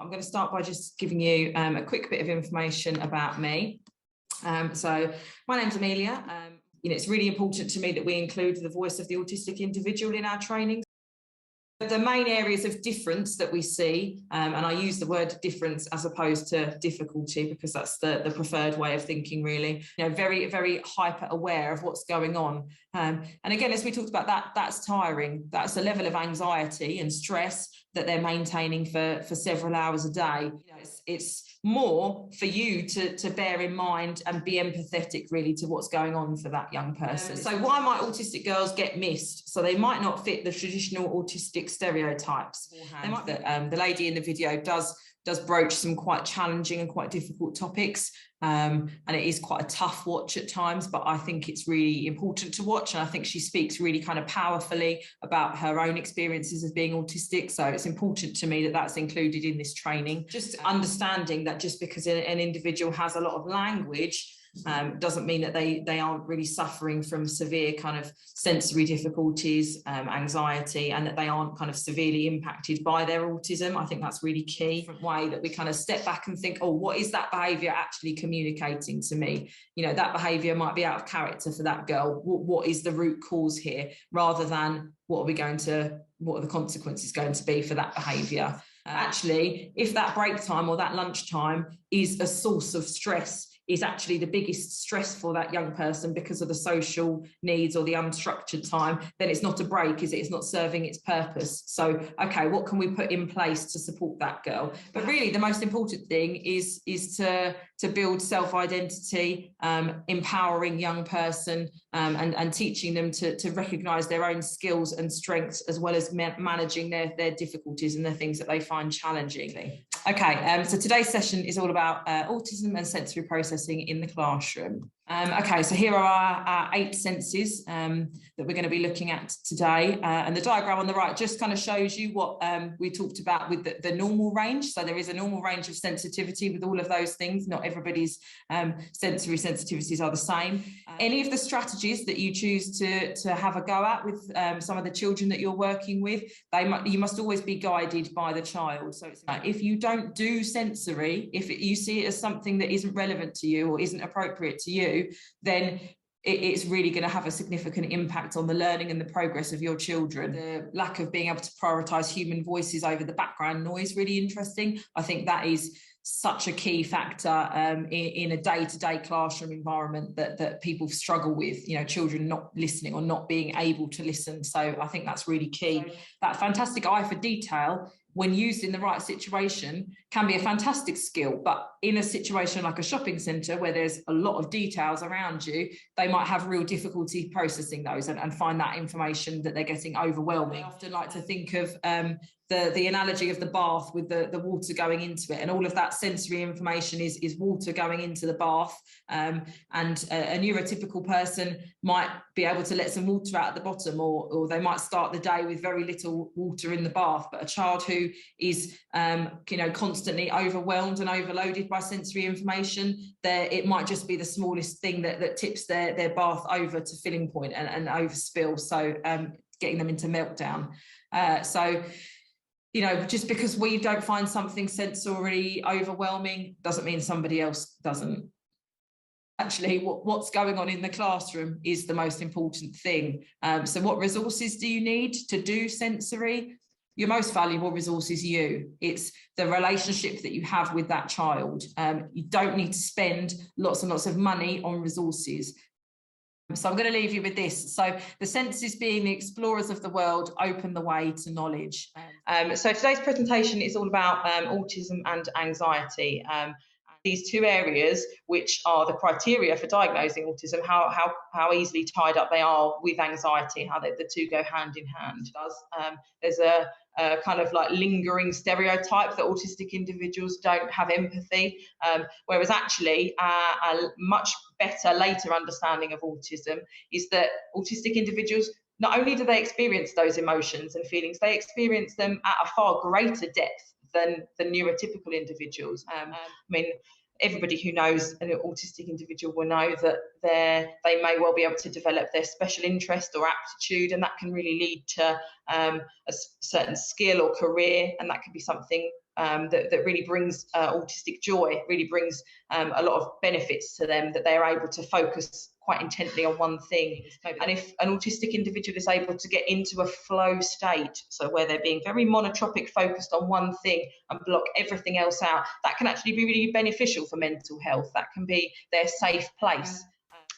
I'm going to start by just giving you a quick bit of information about me. So my name's Amelia. It's really important to me that we include the voice of the autistic individual in our training. The main areas of difference that we see, and I use the word difference as opposed to difficulty because that's the preferred way of thinking, really. Very, very hyper aware of what's going on. And again, as we talked about, that's tiring. That's a level of anxiety and stress that they're maintaining for several hours a day. It's more for you to bear in mind and be empathetic really to what's going on for that young person. So why might autistic girls get missed? So they might not fit the traditional autistic stereotypes. They might the lady in the video does broach some quite challenging and quite difficult topics, and it is quite a tough watch at times, but I think it's really important to watch, and I think she speaks really kind of powerfully about her own experiences of being autistic, so it's important to me that that's included in this training. Just understanding that just because an individual has a lot of language doesn't mean that they aren't really suffering from severe kind of sensory difficulties, anxiety, and that they aren't kind of severely impacted by their autism. I think that's really key. Different way that we kind of step back and think, oh, what is that behaviour actually communicating to me? That behaviour might be out of character for that girl. What is the root cause here, rather than what are the consequences going to be for that behaviour? Actually, if that break time or that lunch time is a source of stress, is actually the biggest stress for that young person because of the social needs or the unstructured time, then it's not a break, is it? It's not serving its purpose. So, okay, what can we put in place to support that girl? But really, the most important thing is to build self-identity, empowering young person, and teaching them to recognise their own skills and strengths, as well as managing their difficulties and the things that they find challenging. Okay, so today's session is all about autism and sensory processing in the classroom. Okay, so here are our 8 senses that we're going to be looking at today, and the diagram on the right just kind of shows you what we talked about with the normal range. So there is a normal range of sensitivity with all of those things. Not everybody's sensory sensitivities are the same. Any of the strategies that you choose to have a go at with some of the children that you're working with, you must always be guided by the child. So it's like, if you don't do sensory, if you see it as something that isn't relevant to you or isn't appropriate to you, then it's really going to have a significant impact on the learning and the progress of your children. The lack of being able to prioritise human voices over the background noise, really interesting. I think that is such a key factor in a day-to-day classroom environment that people struggle with, children not listening or not being able to listen. So I think that's really key. That fantastic eye for detail, when used in the right situation, can be a fantastic skill, but in a situation like a shopping centre where there's a lot of details around you, they might have real difficulty processing those and find that information that they're getting overwhelming. I often like to think of the analogy of the bath with the water going into it, and all of that sensory information is water going into the bath, and a neurotypical person might be able to let some water out at the bottom, or they might start the day with very little water in the bath. But a child who is constantly overwhelmed and overloaded by sensory information, it might just be the smallest thing that tips their bath over to filling point and overspill, so getting them into meltdown. Just because we don't find something sensorily overwhelming doesn't mean somebody else doesn't. Actually, what's going on in the classroom is the most important thing. So what resources do you need to do sensory? Your most valuable resource is you. It's the relationship that you have with that child. You don't need to spend lots and lots of money on resources. So I'm going to leave you with this. So the senses, being the explorers of the world, open the way to knowledge. So today's presentation is all about autism and anxiety. These 2 areas, which are the criteria for diagnosing autism, how easily tied up they are with anxiety, how the 2 go hand in hand. There's a kind of like lingering stereotype that autistic individuals don't have empathy, whereas actually a much better later understanding of autism is that autistic individuals, not only do they experience those emotions and feelings, they experience them at a far greater depth than neurotypical individuals. Everybody who knows an autistic individual will know that they may well be able to develop their special interest or aptitude, and that can really lead to a certain skill or career, and that can be something that really brings autistic joy, really brings a lot of benefits to them, that they're able to focus quite intently on one thing. And if an autistic individual is able to get into a flow state, so where they're being very monotropic, focused on one thing and block everything else out, that can actually be really beneficial for mental health. That can be their safe place.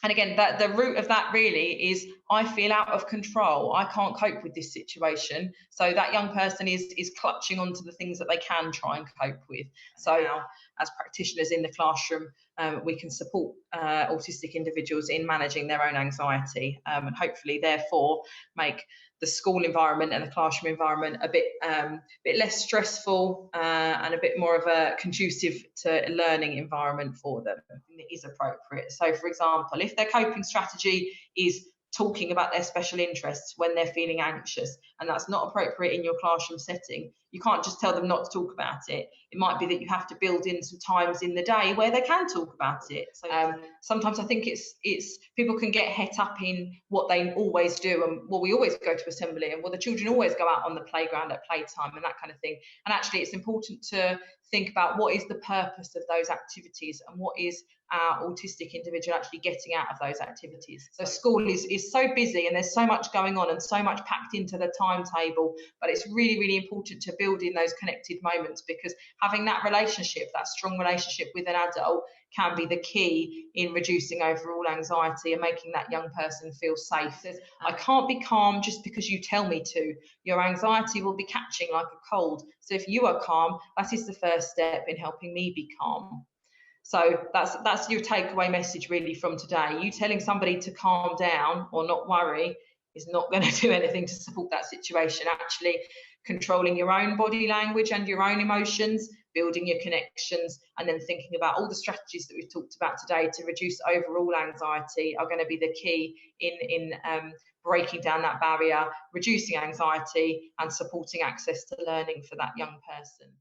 And again, the root of that really is, I feel out of control. I can't cope with this situation. So that young person is clutching onto the things that they can try and cope with. So now, as practitioners in the classroom, we can support autistic individuals in managing their own anxiety, and hopefully therefore make the school environment and the classroom environment a bit less stressful and a bit more of a conducive to learning environment for them. It is appropriate. So, for example, if their coping strategy is talking about their special interests when they're feeling anxious, and that's not appropriate in your classroom setting, you can't just tell them not to talk about it. It might be that you have to build in some times in the day where they can talk about it. So sometimes I think it's people can get het up in what they always do, and well, we always go to assembly, and well, the children always go out on the playground at playtime and that kind of thing. And actually, it's important to think about what is the purpose of those activities and what is our autistic individual actually getting out of those activities. So school is so busy and there's so much going on and so much packed into the timetable, but it's really, really important to build in those connected moments, because having that relationship, that strong relationship with an adult, can be the key in reducing overall anxiety and making that young person feel safe. I can't be calm just because you tell me to. Your anxiety will be catching like a cold. So if you are calm, that is the first step in helping me be calm. So that's your takeaway message really from today. You telling somebody to calm down or not worry is not going to do anything to support that situation. Actually, controlling your own body language and your own emotions, building your connections, and then thinking about all the strategies that we've talked about today to reduce overall anxiety are going to be the key in breaking down that barrier, reducing anxiety, and supporting access to learning for that young person.